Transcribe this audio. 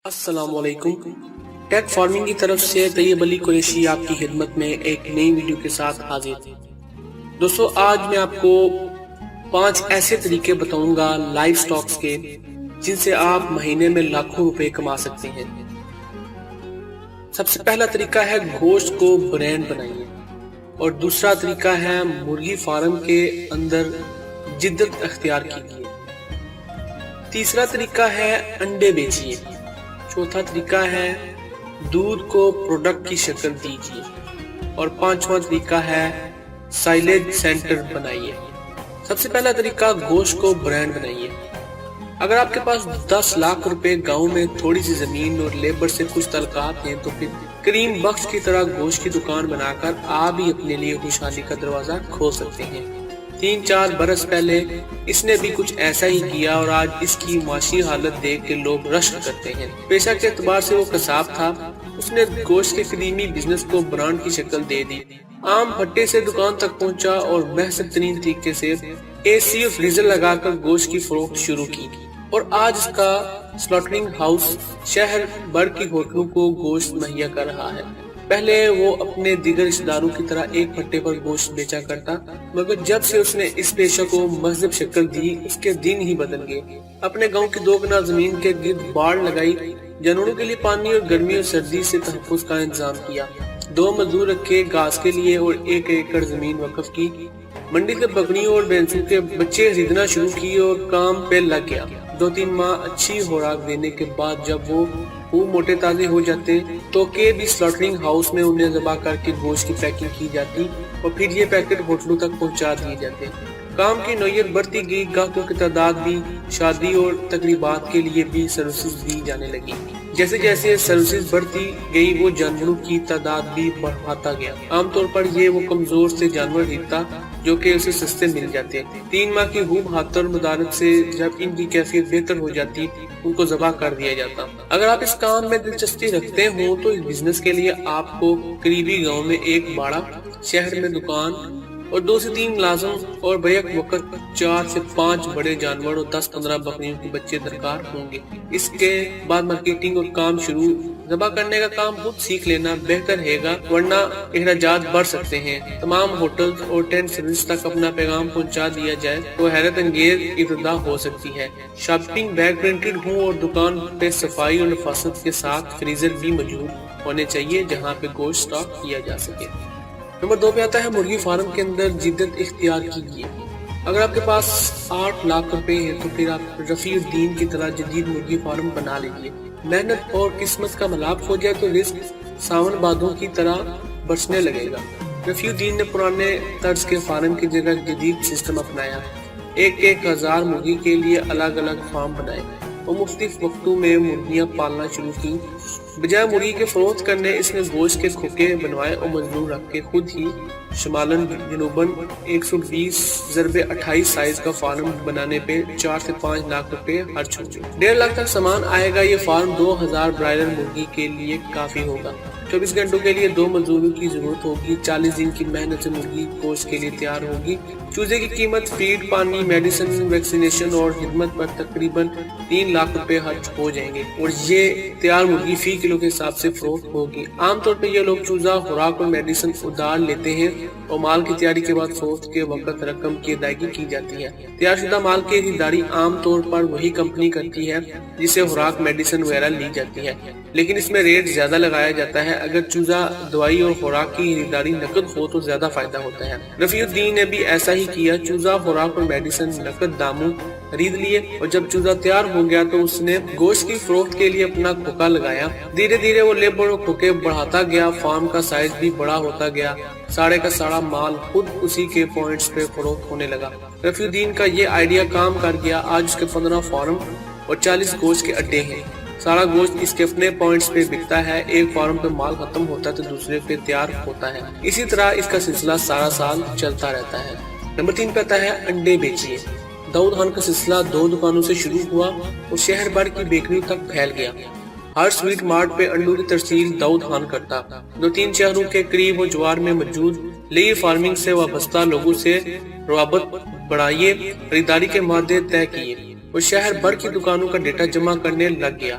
السلام علیکم۔ ٹیک فارمنگ کی طرف سے طیب علی قریشی آپ کی خدمت میں ایک نئی ویڈیو کے ساتھ حاضر۔ دوستو، آج میں آپ کو 5 ایسے طریقے بتاؤں گا لائف سٹاکس کے جن سے آپ مہینے میں لاکھوں روپے کما سکتے ہیں۔ سب سے پہلا طریقہ ہے گوشت کو برانڈ بنائیے، اور دوسرا طریقہ ہے مرغی فارم کے اندر جدت اختیار کیجیے۔ تیسرا طریقہ ہے انڈے بیچیے۔ چوتھا طریقہ ہے دودھ کو پروڈکٹ کی شکل دیجیے، اور پانچواں طریقہ ہے سائلیج سینٹر بنائیے۔ سب سے پہلا طریقہ گوشت کو برانڈ بنائیے۔ اگر آپ کے پاس 10 لاکھ روپے گاؤں میں تھوڑی سی زمین اور لیبر سے کچھ تعلقات ہیں، تو پھر کریم بخش کی طرح گوشت کی دکان بنا کر آپ ہی اپنے لیے خوشحالی کا دروازہ کھول سکتے ہیں۔ 3-4 برس پہلے اس نے بھی کچھ ایسا ہی کیا، اور آج اس کی معاشی حالت دیکھ کے لوگ رشک کرتے ہیں۔ پیشہ کے اعتبار سے وہ قصاب تھا، اس نے گوشت کے کریمی بزنس کو برانڈ کی شکل دے دی۔ عام پھٹے سے دکان تک پہنچا اور بہتر ترین طریقے سے اے سی اور فریزر لگا کر گوشت کی فروخت شروع کی، اور آج اس کا سلاٹرنگ ہاؤس شہر بھر کی ہوٹلوں کو گوشت مہیا کر رہا ہے۔ پہلے وہ اپنے دیگر رشتہ داروں کی طرح ایک پھٹے پر گوشت بیچا کرتا، مگر جب سے اس نے اس پیشہ کو مہذب شکل دی، اس کے دن ہی بدل گئے۔ اپنے گاؤں کی 2 کنال زمین کے گرد باڑ لگائی، جانوروں کے لیے پانی اور گرمی اور سردی سے تحفظ کا انتظام کیا، 2 مزدور رکھے گھاس کے لیے، اور 1 ایکڑ زمین وقف کی۔ منڈی سے بکریوں اور بھینسوں کے بچے خریدنا شروع کی اور کام پہ لگ گیا۔ 2-3 ماہ اچھی خوراک دینے کے بعد جب وہ خوب موٹے تازے ہو جاتے تو کے بھی سلاٹرنگ ہاؤس میں انہیں ذبح کر کے گوشت کی پیکنگ کی جاتی، اور پھر یہ پیکٹ ہوٹلوں تک پہنچا دیے جاتے۔ کام کی نوعیت بڑھتی گئی، گاہکوں کی تعداد بھی، شادی اور تقریبات کے لیے بھی سروسز دی جانے لگی۔ جیسے جیسے سروسز بڑھتی گئی، وہ جانوروں کی تعداد بھی بڑھاتا گیا۔ عام طور پر یہ وہ کمزور سے جانور خریدتا جو کہ اسے سستے مل جاتے۔ 3 ماہ کی خوب ہاتھ اور مدارت سے جب ان کی کیفیت بہتر ہو جاتی، ان کو ذبح کر دیا جاتا۔ اگر آپ اس کام میں دلچسپی رکھتے ہوں تو اس بزنس کے لیے آپ کو قریبی گاؤں میں ایک باڑہ، شہر میں دکان، اور 2 سے 3 ملازم، اور بیک وقت 4 سے 5 بڑے جانور اور 10-15 بکریوں کے بچے درکار ہوں گے۔ اس کے بعد مارکیٹنگ اور کام شروع۔ ذبح کرنے کا کام خود سیکھ لینا بہتر ہے گا، ورنہ اخراجات بڑھ سکتے ہیں۔ تمام ہوٹلز اور ٹینٹ سروس تک اپنا پیغام پہنچا دیا جائے تو حیرت انگیز ابتدا ہو سکتی ہے۔ شاپنگ بیگ پرنٹڈ ہوں، اور دکان پہ صفائی اور نفاست کے ساتھ فریزر بھی موجود ہونے چاہیے جہاں پہ گوشت سٹاک کیا جا سکے۔ نمبر 2 پہ آتا ہے مرغی فارم کے اندر جدت اختیار کیجیے۔ اگر آپ کے پاس 8 لاکھ روپے ہیں تو پھر آپ رفیع الدین کی طرح جدید مرغی فارم بنا لیجیے۔ محنت اور قسمت کا ملاپ ہو جائے تو رزق ساون بادوں کی طرح برسنے لگے گا۔ رفیع الدین نے پرانے طرز کے فارم کی جگہ جدید سسٹم اپنایا۔ 1,000 مرغی کے لیے الگ الگ فارم بنائے، اور مختلف وقتوں میں مرغیاں پالنا شروع کی۔ بجائے مرغی کے فروخت کرنے، اس نے گوشت کے کھوکے بنوائے اور مزدور رکھ کے خود ہی شمالاً جنوباً 120x28 سائز کا فارم بنانے پہ 4 سے 5 لاکھ روپے خرچ ہوں گے۔ 1.5 لاکھ تک سامان آئے گا۔ یہ فارم 2000 برائلر مرغی کے لیے کافی ہوگا۔ 24 گھنٹوں کے لیے 2 مزدوروں کی ضرورت ہوگی۔ 40 دن کی محنت سے مرغی گوشت کے لیے تیار ہوگی۔ چوزے کی قیمت، فیڈ، پانی، میڈیسن، ویکسینیشن اور خدمت پر تقریباً 3 لاکھ روپے خرچ ہو جائیں گے، اور یہ تیار مرغی فی کلو کے حساب سے فروخت ہوگی۔ عام طور پہ یہ لوگ چوزہ، خوراک اور میڈیسن ادھار لیتے ہیں، اور مال کی تیاری کے بعد فروخت کے وقت رقم کی ادائیگی کی جاتی ہے۔ تیار شدہ مال کی خریداری عام طور پر وہی کمپنی کرتی ہے جس سے خوراک، میڈیسن وغیرہ لی جاتی ہے، لیکن اس میں ریٹ زیادہ لگایا جاتا ہے۔ اگر چوزہ، دوائی اور خوراک کی خریداری نقد ہو تو زیادہ فائدہ ہوتا ہے۔ رفیع الدین نے بھی ایسا ہی کیا۔ چوزہ، خوراک اور میڈیسن نقد داموں خرید لیے، اور جب چوزہ تیار ہو گیا تو اس نے گوشت کی فروخت کے لیے اپنا کھوکا لگایا۔ دھیرے دھیرے وہ لیبر اور کھوکے بڑھاتا گیا، فارم کا سائز بھی بڑا ہوتا گیا۔ ساڑھے کا ساڑھا مال خود اسی کے پوائنٹس پہ فروخت ہونے لگا۔ رفیع الدین کا یہ آئیڈیا کام کر گیا۔ آج اس کے 15 فارم اور 40 گوشت کے اڈے ہیں۔ سارا گوشت اس کے اپنے پوائنٹس پہ بکتا ہے۔ ایک فارم پہ مال ختم ہوتا ہے تو دوسرے پہ تیار ہوتا ہے۔ اسی طرح اس کا سلسلہ سارا سال چلتا رہتا ہے۔ نمبر 3 پہ آتا ہے انڈے بیچیے۔ داؤد خان کا سلسلہ 2 دکانوں سے شروع ہوا اور شہر بھر کی بیکریوں تک پھیل گیا۔ ہر سویٹ مارٹ پہ انڈوں کی ترسیل داؤد خان کرتا۔ 2-3 شہروں کے قریب و جوار میں موجود لیئی فارمنگ سے وابستہ لوگوں سے روابط بڑھائیے، خریداری کے معاہدے طے کیے، اور شہر بھر کی دکانوں کا ڈیٹا جمع کرنے لگ گیا۔